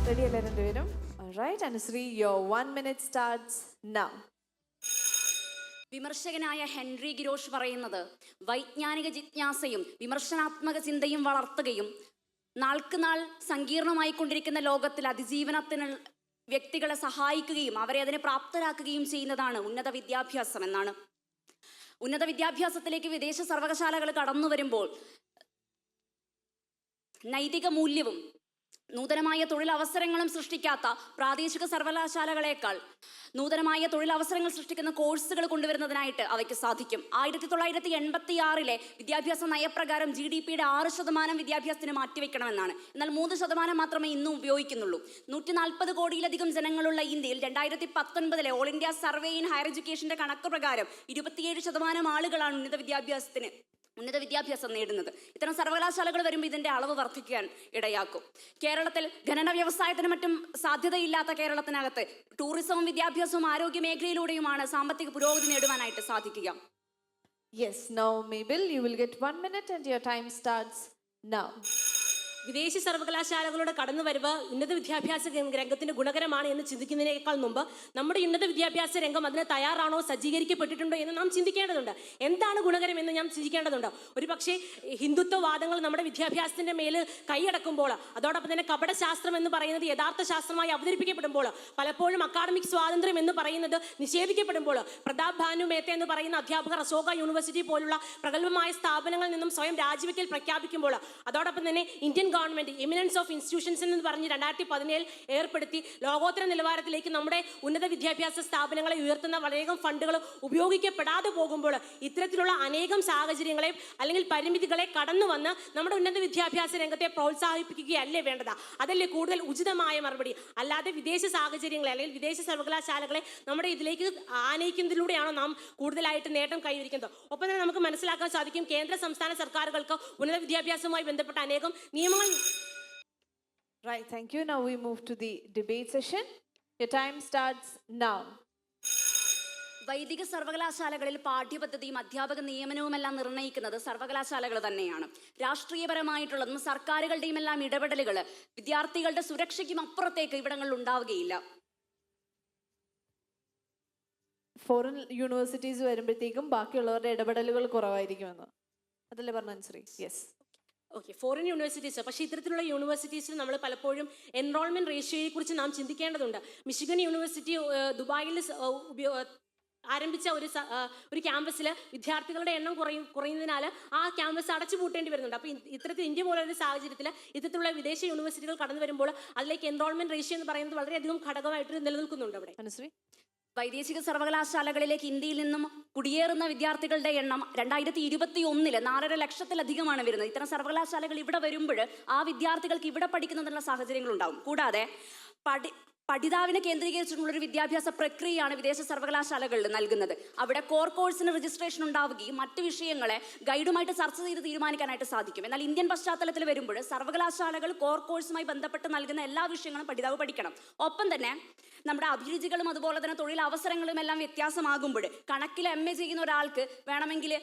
Ready അല്ലേ രണ്ടുപേരും? Alright, Anushree, your 1 minute starts now. വിമർശകനായ ഹെൻറി ഗിരോഷ് പറയുന്നത് വൈജ്ഞാനിക ജിജ്ഞാസയും വിമർശനാത്മക ചിന്തയും വളർത്തുകയും നാൾക്ക് നാൾ സങ്കീർണമായിക്കൊണ്ടിരിക്കുന്ന ലോകത്തിൽ അതിജീവനത്തിന് വ്യക്തികളെ സഹായിക്കുകയും അവരെ അതിനെ പ്രാപ്തരാക്കുകയും ചെയ്യുന്നതാണ് ഉന്നത വിദ്യാഭ്യാസം എന്നാണ്. ഉന്നത വിദ്യാഭ്യാസത്തിലേക്ക് വിദേശ സർവകലാശാലകൾ കടന്നു വരുമ്പോൾ നൈതിക മൂല്യവും നൂതനമായ തൊഴിലവസരങ്ങളും സൃഷ്ടിക്കാത്ത പ്രാദേശിക സർവകലാശാലകളേക്കാൾ നൂതനമായ തൊഴിലവസരങ്ങൾ സൃഷ്ടിക്കുന്ന കോഴ്സുകൾ കൊണ്ടുവരുന്നതിനായിട്ട് അവയ്ക്ക് സാധിക്കും. 1986 വിദ്യാഭ്യാസ നയപ്രകാരം GDP-യുടെ 6% വിദ്യാഭ്യാസത്തിന് മാറ്റിവെക്കണമെന്നാണ്. എന്നാൽ 3% മാത്രമേ ഇന്നും ഉപയോഗിക്കുന്നുള്ളൂ. 140 കോടിയിലധികം ജനങ്ങളുള്ള ഇന്ത്യയിൽ 2019 all India survey in higher എഡ്യൂക്കേഷന്റെ കണക്ക് പ്രകാരം 27% ആളുകളാണ് ഉന്നത വിദ്യാഭ്യാസം നേടുന്നത്. ഇത്തരം സർവകലാശാലകൾ വരുമ്പോൾ ഇതിന്റെ അളവ് വർദ്ധിക്കാൻ ഇടയാക്കും. കേരളത്തിൽ ഖനന വ്യവസായത്തിന് മറ്റും സാധ്യതയില്ലാത്ത കേരളത്തിനകത്ത് ടൂറിസവും വിദ്യാഭ്യാസവും ആരോഗ്യ മേഖലയിലൂടെയുമാണ് സാമ്പത്തിക പുരോഗതി നേടുവാനായിട്ട് സാധിക്കുക. Yes, now Mabel, you will get 1 minute and your time starts now. വിദേശ സർവകലാശാലകളുടെ കടന്നുവരവ് ഉന്നത വിദ്യാഭ്യാസ രംഗത്തിന് ഗുണകരമാണ് എന്ന് ചിന്തിക്കുന്നതിനേക്കാൾ മുമ്പ് നമ്മുടെ ഉന്നത വിദ്യാഭ്യാസ രംഗം അതിന് തയ്യാറാണോ, സജ്ജീകരിക്കപ്പെട്ടിട്ടുണ്ടോ എന്ന് നാം ചിന്തിക്കേണ്ടതുണ്ട്. എന്താണ് ഗുണകരം എന്ന് നാം ചിന്തിക്കേണ്ടതുണ്ട്. ഒരു പക്ഷേ ഹിന്ദുത്വവാദങ്ങൾ നമ്മുടെ വിദ്യാഭ്യാസത്തിന്റെ മേൽ കൈയടക്കുമ്പോൾ, അതോടൊപ്പം തന്നെ കപടശാസ്ത്രം എന്ന് പറയുന്നത് യഥാർത്ഥ ശാസ്ത്രമായി അവതരിപ്പിക്കപ്പെടുമ്പോൾ, പലപ്പോഴും അക്കാഡമിക് സ്വാതന്ത്ര്യം എന്ന് പറയുന്നത് നിഷേധിക്കപ്പെടുമ്പോൾ, പ്രതാപ് ഭാനു മേത്ത എന്ന് പറയുന്ന അധ്യാപകർ അശോക യൂണിവേഴ്സിറ്റി പോലുള്ള പ്രഗത്ഭമായ സ്ഥാപനങ്ങളിൽ നിന്നും സ്വയം രാജിവെക്കൽ പ്രഖ്യാപിക്കുമ്പോൾ, അതോടൊപ്പം തന്നെ Indian government eminence of institutions എന്ന് പറഞ്ഞ് 2017 ഏർപ്പെടുത്തി ലോകോത്തര നിലവാരത്തിലേക്ക് നമ്മുടെ ഉന്നത വിദ്യാഭ്യാസ സ്ഥാപനങ്ങളെ ഉയർത്തുന്ന വളരെയധികം ഫണ്ടുകൾ ഉപയോഗിക്കപ്പെടാതെ പോകുമ്പോൾ ഇത്തരത്തിലുള്ള അനേകം സാഹചര്യങ്ങളെ അല്ലെങ്കിൽ പരിമിതികളെ കടന്നു വന്ന് നമ്മുടെ ഉന്നത വിദ്യാഭ്യാസ രംഗത്തെ പ്രോത്സാഹിപ്പിക്കുകയല്ലേ വേണ്ടത്? അതല്ലേ കൂടുതൽ ഉചിതമായ മറുപടി. അല്ലാതെ വിദേശ സാഹചര്യങ്ങളെ അല്ലെങ്കിൽ വിദേശ സർവകലാശാലകളെ നമ്മുടെ ഇതിലേക്ക് ആനയിക്കുന്നതിലൂടെയാണോ നാം കൂടുതലായിട്ട് നേട്ടം കൈവരിക്കുന്നത്? ഒപ്പം തന്നെ നമുക്ക് മനസ്സിലാക്കാൻ സാധിക്കും, കേന്ദ്ര സംസ്ഥാന സർക്കാരുകൾക്ക് ഉന്നത വിദ്യാഭ്യാസവുമായി ബന്ധപ്പെട്ട അനേകം നിയമങ്ങൾ. Right, thank you. Now we move to the debate session. Your time starts now. വൈദിക സർവകലാശാലകളിൽ പാഠ്യപദ്ധതിയും അധ്യാപക നിയമനവുമെല്ലാം നിർണ്ണയിക്കുന്നത് സർവകലാശാലകൾ തന്നെയാണ്. രാഷ്ട്രീയപരമായിട്ടുള്ളതും സർക്കാരുകളുടെയും എല്ലാം ഇടപെടലുകൾ വിദ്യാർത്ഥികളുടെ സുരക്ഷയ്ക്കും അപ്പുറത്തേക്ക് ഇവിടങ്ങളിൽ ഉണ്ടാവുകയില്ല. ഫോറിൻ യൂണിവേഴ്സിറ്റീസ് വരുമ്പോഴത്തേക്കും ബാക്കിയുള്ളവരുടെ ഇടപെടലുകൾ കുറവായിരിക്കുമെന്ന് അതല്ലേ പറഞ്ഞ Anusree? Yes, okay, foreign universities. പക്ഷേ ഇത്തരത്തിലുള്ള യൂണിവേഴ്സിറ്റീസിൽ നമ്മൾ പലപ്പോഴും എൻറോൾമെന്റ് റേഷ്യോയെ കുറിച്ച് നാം ചിന്തിക്കേണ്ടതുണ്ട്. മിഷിഗൺ യൂണിവേഴ്സിറ്റി ദുബായിൽ ആരംഭിച്ച ഒരു ക്യാമ്പസിൽ വിദ്യാർത്ഥികളുടെ എണ്ണം കുറയുന്നതിനാൽ ആ ക്യാമ്പസ് അടച്ചു പൂട്ടേണ്ടി വരുന്നുണ്ട്. അപ്പോൾ ഇത്തരത്തിൽ ഇന്ത്യ പോലൊരു സാഹചര്യത്തിൽ ഇത്തരത്തിലുള്ള വിദേശ യൂണിവേഴ്സിറ്റികൾ കടന്നു വരുമ്പോൾ അതിലേക്ക് എൻറോൾമെന്റ് റേഷ്യോ എന്ന് പറയുന്നത് വളരെയധികം ഘടകമായിട്ട് നിലനിൽക്കുന്നുണ്ട്. അവിടെ അനുശ്രീ, വൈദേശിക സർവകലാശാലകളിലേക്ക് ഇന്ത്യയിൽ നിന്നും കുടിയേറുന്ന വിദ്യാർത്ഥികളുടെ എണ്ണം 2021 4.5 ലക്ഷത്തിലധികമാണ് വരുന്നത്. ഇത്തരം സർവകലാശാലകൾ ഇവിടെ വരുമ്പോൾ ആ വിദ്യാർത്ഥികൾക്ക് ഇവിടെ പഠിക്കുന്നതിനുള്ള സാഹചര്യങ്ങളുണ്ടാവും. കൂടാതെ പഠിതാവിനെ കേന്ദ്രീകരിച്ചിട്ടുള്ളൊരു വിദ്യാഭ്യാസ പ്രക്രിയയാണ് വിദേശ സർവകലാശാലകളിൽ നൽകുന്നത്. അവിടെ കോർ കോഴ്സിന് രജിസ്ട്രേഷൻ ഉണ്ടാവുകയും മറ്റ് വിഷയങ്ങളെ ഗൈഡുമായിട്ട് ചർച്ച ചെയ്ത് തീരുമാനിക്കാനായിട്ട് സാധിക്കും. എന്നാൽ ഇന്ത്യൻ പശ്ചാത്തലത്തിൽ വരുമ്പോൾ സർവകലാശാലകൾ കോർ കോഴ്സുമായി ബന്ധപ്പെട്ട് നൽകുന്ന എല്ലാ വിഷയങ്ങളും പഠിതാവ് പഠിക്കണം. ഒപ്പം തന്നെ നമ്മുടെ അഭിരുചികളും അതുപോലെ തന്നെ തൊഴിലവസരങ്ങളും എല്ലാം വ്യത്യാസമാകുമ്പോൾ കണക്കിൽ MA ചെയ്യുന്ന ഒരാൾക്ക് വേണമെങ്കിൽ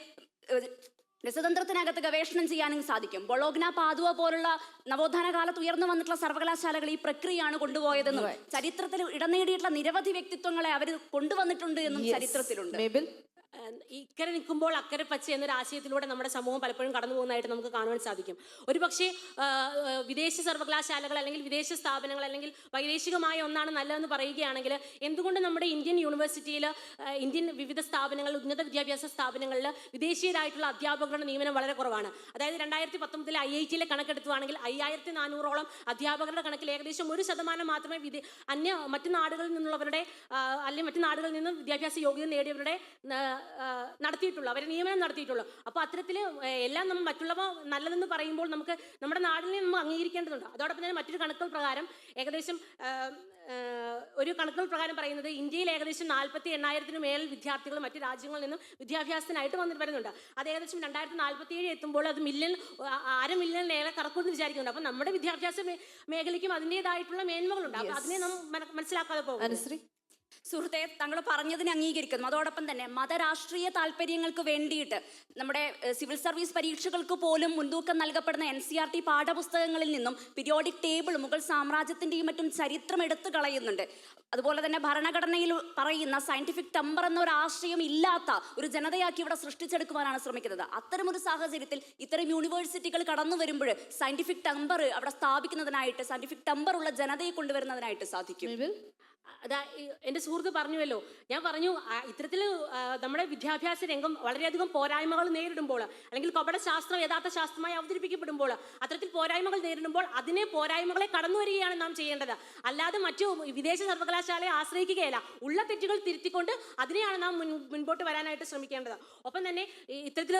രസതന്ത്രത്തിനകത്ത് ഗവേഷണം ചെയ്യാനും സാധിക്കും. ബൊളോഗ്ന, പാദുവ പോലുള്ള നവോത്ഥാന കാലത്ത് ഉയർന്നു വന്നിട്ടുള്ള സർവകലാശാലകൾ ഈ പ്രക്രിയയാണ് കൊണ്ടുപോയതെന്നും ചരിത്രത്തിൽ ഇടം നേടിയിട്ടുള്ള നിരവധി വ്യക്തിത്വങ്ങളെ അവർ കൊണ്ടുവന്നിട്ടുണ്ട് എന്നും ചരിത്രത്തിലുണ്ട്. ഇക്കരെ നിൽക്കുമ്പോൾ അക്കരെ പച്ച എന്നൊരു ആശയത്തിലൂടെ നമ്മുടെ സമൂഹം പലപ്പോഴും കടന്നു പോകുന്നതായിട്ട് നമുക്ക് കാണുവാൻ സാധിക്കും. ഒരു പക്ഷേ വിദേശ സർവകലാശാലകൾ അല്ലെങ്കിൽ വിദേശ സ്ഥാപനങ്ങൾ അല്ലെങ്കിൽ വൈദേശികമായ ഒന്നാണ് നല്ലതെന്ന് പറയുകയാണെങ്കിൽ എന്തുകൊണ്ട് നമ്മുടെ ഇന്ത്യൻ യൂണിവേഴ്സിറ്റിയിൽ ഇന്ത്യൻ വിവിധ സ്ഥാപനങ്ങൾ ഉന്നത വിദ്യാഭ്യാസ സ്ഥാപനങ്ങളിൽ വിദേശീയരായിട്ടുള്ള അധ്യാപകരുടെ നിയമനം വളരെ കുറവാണ്? അതായത് 2019 IIT കണക്കെടുത്തുവാണെങ്കിൽ 5400ഓളം അധ്യാപകരുടെ കണക്കിൽ ഏകദേശം 1% മാത്രമേ മറ്റു നാടുകളിൽ നിന്നുള്ളവരുടെ അല്ലെങ്കിൽ മറ്റു നാടുകളിൽ നിന്നും വിദ്യാഭ്യാസ യോഗ്യത നേടിയവരുടെ നടത്തിയിട്ടുള്ളൂ, അവരെ നിയമനം നടത്തിയിട്ടുള്ളൂ. അപ്പോൾ അത്തരത്തിൽ എല്ലാം നമ്മൾ മറ്റുള്ളവ നല്ലതെന്ന് പറയുമ്പോൾ നമുക്ക് നമ്മുടെ നാടിനെ നമ്മൾ അംഗീകരിക്കേണ്ടതുണ്ട്. അതോടൊപ്പം തന്നെ മറ്റൊരു കണക്കുകൾ പ്രകാരം ഏകദേശം പറയുന്നത് ഇന്ത്യയിൽ ഏകദേശം 48,000 മേൽ വിദ്യാർത്ഥികൾ മറ്റു രാജ്യങ്ങളിൽ നിന്നും വിദ്യാഭ്യാസത്തിനായിട്ട് വരുന്നുണ്ട്. അത് ഏകദേശം 2047 എത്തുമ്പോൾ അത് 1.5 മില്യണിലേറെ കറക്കുമെന്ന് വിചാരിക്കുന്നുണ്ട്. അപ്പം നമ്മുടെ വിദ്യാഭ്യാസ മേഖലയ്ക്കും അതിൻ്റെതായിട്ടുള്ള മേന്മകളുണ്ട്. അപ്പം അതിനെ നാം മനസ്സിലാക്കാതെ പോകും. സുഹൃത്തെ, താങ്കൾ പറഞ്ഞതിനെ അംഗീകരിക്കുന്നു. അതോടൊപ്പം തന്നെ മതരാഷ്ട്രീയ താല്പര്യങ്ങൾക്ക് വേണ്ടിയിട്ട് നമ്മുടെ സിവിൽ സർവീസ് പരീക്ഷകൾക്ക് പോലും മുൻതൂക്കം നൽകപ്പെടുന്ന NCERT പാഠപുസ്തകങ്ങളിൽ നിന്നും പീരിയോഡിക് ടേബിൾ മുഗൾ സാമ്രാജ്യത്തിന്റെയും മറ്റും ചരിത്രം എടുത്തു കളയുന്നുണ്ട്. അതുപോലെ തന്നെ ഭരണഘടനയിൽ പറയുന്ന സയന്റിഫിക് ടെമ്പർ എന്ന ഒരു ആശയം ഇല്ലാത്ത ഒരു ജനതയാക്കി ഇവിടെ സൃഷ്ടിച്ചെടുക്കുവാനാണ് ശ്രമിക്കുന്നത്. അത്തരമൊരു സാഹചര്യത്തിൽ ഇത്തരം യൂണിവേഴ്സിറ്റികൾ കടന്നു വരുമ്പോൾ സയന്റിഫിക് ടെമ്പർ അവിടെ സ്ഥാപിക്കുന്നതിനായിട്ട്, സയന്റിഫിക് ടെമ്പർ ഉള്ള ജനതയെ കൊണ്ടുവരുന്നതിനായിട്ട് സാധിക്കും. അതാ എൻ്റെ സുഹൃത്ത് പറഞ്ഞുവല്ലോ, ഞാൻ പറഞ്ഞു ഇത്തരത്തിൽ നമ്മുടെ വിദ്യാഭ്യാസ രംഗം വളരെയധികം പോരായ്മകൾ നേരിടുമ്പോൾ, അല്ലെങ്കിൽ കപട ശാസ്ത്രം യഥാർത്ഥ ശാസ്ത്രമായി അവതരിപ്പിക്കപ്പെടുമ്പോൾ, അത്തരത്തിൽ പോരായ്മകൾ നേരിടുമ്പോൾ അതിനെ പോരായ്മകളെ കടന്നു വരികയാണ് നാം ചെയ്യേണ്ടത്. അല്ലാതെ മറ്റു വിദേശ സർവകലാശാലയെ ആശ്രയിക്കുകയല്ല. ഉള്ള തെറ്റുകൾ തിരുത്തിക്കൊണ്ട് അതിനെയാണ് നാം മുൻപോട്ട് വരാനായിട്ട് ശ്രമിക്കേണ്ടത്. ഒപ്പം തന്നെ ഇത്തരത്തിൽ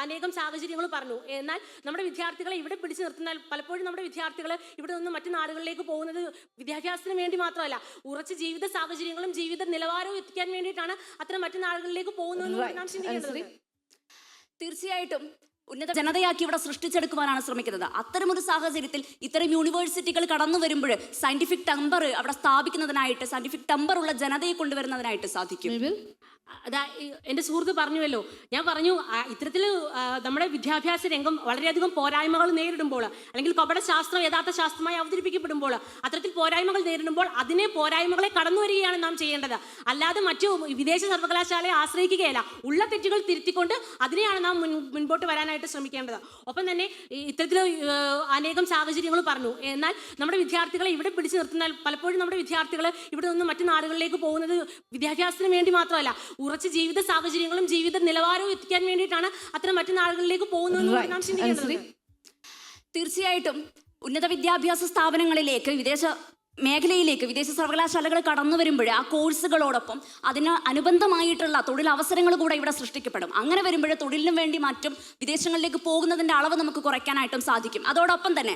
അനേകം സാഹചര്യങ്ങൾ പറഞ്ഞു. എന്നാൽ നമ്മുടെ വിദ്യാർത്ഥികളെ ഇവിടെ പിടിച്ചു നിർത്തുന്നാൽ പലപ്പോഴും നമ്മുടെ വിദ്യാർത്ഥികൾ ഇവിടെ നിന്ന് മറ്റു നാടുകളിലേക്ക് പോകുന്നത് വിദ്യാഭ്യാസത്തിന് വേണ്ടി മാത്രമല്ല, ഉറച്ച ജീവിത സാഹചര്യങ്ങളും ജീവിത നിലവാരവും എത്തിക്കാൻ വേണ്ടിയിട്ടാണ് അത്തരം മറ്റു നാടുകളിലേക്ക് പോകുന്നതെന്ന് നാം ചിന്തിക്കേണ്ടത്. തീർച്ചയായിട്ടും ഉന്നത ജനതയാക്കി ഇവിടെ സൃഷ്ടിച്ചെടുക്കുവാനാണ് ശ്രമിക്കുന്നത്. അത്തരമൊരു സാഹചര്യത്തിൽ ഇത്തരം യൂണിവേഴ്സിറ്റികൾ കടന്നു വരുമ്പോൾ സയന്റിഫിക് ടെമ്പർ അവിടെ സ്ഥാപിക്കുന്നതിനായിട്ട്, സയന്റിഫിക് ടെമ്പർ ഉള്ള ജനതയെ കൊണ്ടുവരുന്നതിനായിട്ട് സാധിക്കും. അതാ എൻ്റെ സുഹൃത്ത് പറഞ്ഞുവല്ലോ, ഞാൻ പറഞ്ഞു ഇത്തരത്തിൽ നമ്മുടെ വിദ്യാഭ്യാസ രംഗം വളരെയധികം പോരായ്മകൾ നേരിടുമ്പോൾ, അല്ലെങ്കിൽ കപട ശാസ്ത്രം യഥാർത്ഥ ശാസ്ത്രമായി അവതരിപ്പിക്കപ്പെടുമ്പോൾ, അത്തരത്തിൽ പോരായ്മകൾ നേരിടുമ്പോൾ അതിനെ പോരായ്മകളെ കടന്നു വരികയാണ് നാം ചെയ്യേണ്ടത്. അല്ലാതെ മറ്റു വിദേശ സർവകലാശാലയെ ആശ്രയിക്കുകയല്ല. ഉള്ള തെറ്റുകൾ തിരുത്തിക്കൊണ്ട് അതിനെയാണ് നാം മുൻപോട്ട് വരാനായിട്ട് ശ്രമിക്കേണ്ടത്. ഒപ്പം തന്നെ ഇത്തരത്തിൽ അനേകം സാഹചര്യങ്ങൾ പറഞ്ഞു. എന്നാൽ നമ്മുടെ വിദ്യാർത്ഥികളെ ഇവിടെ പിടിച്ചു നിർത്തുന്നാൽ പലപ്പോഴും നമ്മുടെ വിദ്യാർത്ഥികൾ ഇവിടെ നിന്ന് മറ്റു നാടുകളിലേക്ക് പോകുന്നത് വിദ്യാഭ്യാസത്തിന് വേണ്ടി മാത്രമല്ല, ഉറച്ച ജീവിത സാഹചര്യങ്ങളും ജീവിത നിലവാരവും എത്തിക്കാൻ വേണ്ടിയിട്ടാണ് അത്തരം മറ്റു നാടുകളിലേക്ക് പോകുന്നതെന്ന് നാം ചിന്തിക്കേണ്ടത്. തീർച്ചയായിട്ടും ഉന്നത വിദ്യാഭ്യാസ സ്ഥാപനങ്ങളിലേക്ക്, വിദേശ മേഖലയിലേക്ക് വിദേശ സർവകലാശാലകൾ കടന്നു വരുമ്പോൾ ആ കോഴ്സുകളോടൊപ്പം അതിന് അനുബന്ധമായിട്ടുള്ള തൊഴിലവസരങ്ങൾ കൂടെ ഇവിടെ സൃഷ്ടിക്കപ്പെടും. അങ്ങനെ വരുമ്പോൾ തൊഴിലിനും വേണ്ടി മറ്റും വിദേശങ്ങളിലേക്ക് പോകുന്നതിൻ്റെ അളവ് നമുക്ക് കുറയ്ക്കാനായിട്ടും സാധിക്കും. അതോടൊപ്പം തന്നെ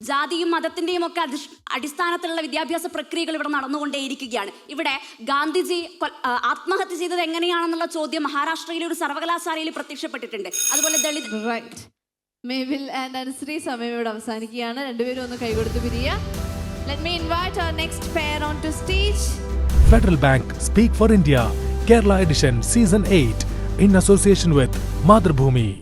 ജാതിയും മതത്തിൻ്റെയും ഒക്കെ അടിസ്ഥാനത്തിലുള്ള വിദ്യാഭ്യാസ പ്രക്രിയകൾ ഇവിടെ നടന്നുകൊണ്ടേയിരിക്കുകയാണ്. ഇവിടെ ഗാന്ധിജി ആത്മഹത്യ ചെയ്തത് എങ്ങനെയാണെന്നുള്ള ചോദ്യം മഹാരാഷ്ട്രയിലെ ഒരു സർവകലാശാലയിൽ പ്രത്യക്ഷപ്പെട്ടിട്ടുണ്ട്. അതുപോലെ ദളിത് മേവിൽ ആൻഡ് അനുശ്രീ സമയം ഇവിടെ അവസാനിക്കുകയാണ്. രണ്ടുപേരും ഒന്ന് കൈകൊടുത്ത് പിരിയുക. Let me invite our next pair onto stage. Federal Bank Speak for India, Kerala Edition Season 8 in association with Madhrbhoomi.